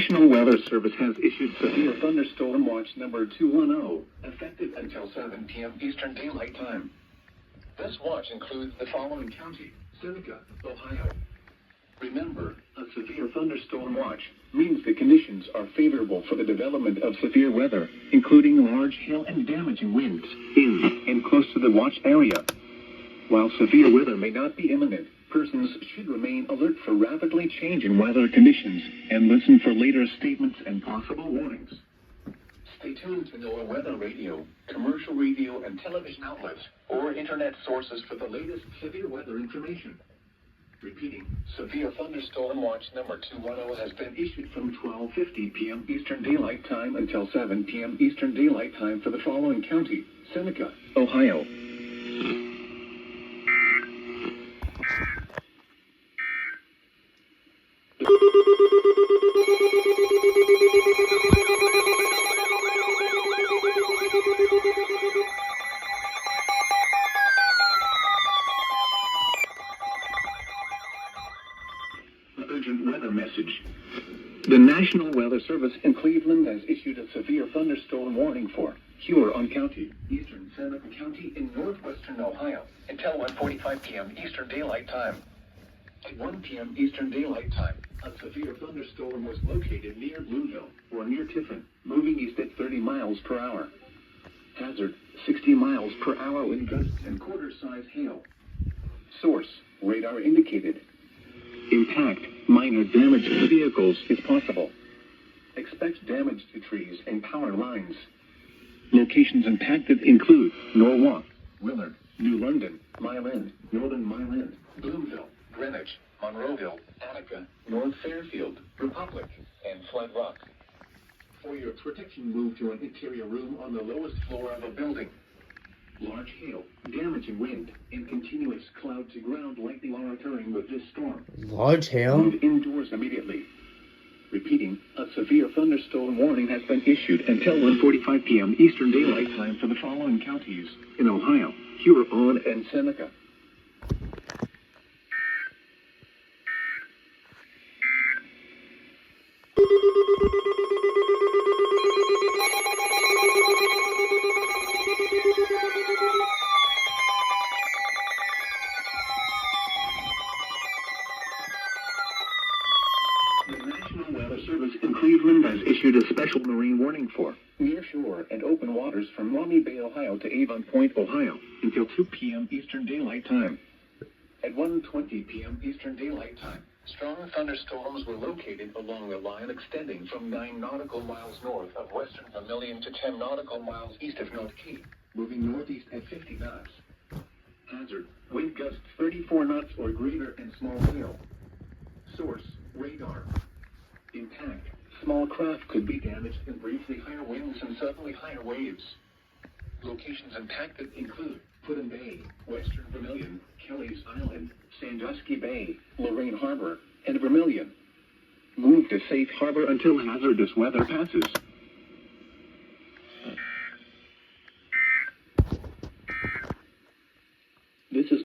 National Weather Service has issued severe thunderstorm watch number 210, effective until 7 p.m. Eastern Daylight Time. This watch includes the following county: Seneca, Ohio. Remember, a severe thunderstorm watch means the conditions are favorable for the development of severe weather, including large hail and damaging winds, in and close to the watch area. While severe weather may not be imminent, persons should remain alert for rapidly changing weather conditions and listen for later statements and possible warnings. Stay tuned to NOAA Weather Radio, commercial radio and television outlets, or internet sources for the latest severe weather information. Repeating, severe thunderstorm watch number 210 has been issued from 12:50 p.m. Eastern Daylight Time until 7 p.m. Eastern Daylight Time for the following county: Seneca, Ohio. Urgent weather message. The National Weather Service in Cleveland has issued a severe thunderstorm warning for Huron County, eastern Seneca County in northwestern Ohio until 1:45 p.m. Eastern Daylight Time. At 1 p.m. Eastern Daylight Time, a severe thunderstorm was located near Blueville or near Tiffin, moving east at 30 miles per hour. Hazard, 60 miles per hour wind gusts and quarter-size hail. Source, radar indicated. Impact, minor damage to vehicles is possible. Expect damage to trees and power lines. Locations impacted include Norwalk, Willard, New London, Mile End, Northern Mile End, Bloomville, Greenwich, Monroeville, Attica, North Fairfield, Republic, and Flood Rock. For your protection, move to an interior room on the lowest floor of a building. Large hail, damaging wind, and continuous cloud-to-ground lightning are occurring with this storm. Large hail? Move indoors immediately. Repeating, a severe thunderstorm warning has been issued until 1:45 p.m. Eastern Daylight Time for the following counties in Ohio: Huron and Seneca. The National Weather Service in Cleveland has issued a special marine warning for nearshore and open waters from Maumee Bay, Ohio to Avon Point, Ohio, until 2 p.m. Eastern Daylight Time. At 1:20 p.m. Eastern Daylight Time, strong thunderstorms were located along a line extending from 9 nautical miles north of western Vermilion to 10 nautical miles east of North Cape, moving northeast at 50 knots. Hazard, wind gusts 34 knots or greater and small hail. Source, radar. Impact, small craft could be damaged in briefly higher winds and suddenly higher waves. Locations impacted include Put-in Bay, Western Vermilion, Kelly's Island, Sandusky Bay, Lorraine Harbor, and Vermilion. Move to safe harbor until hazardous weather passes.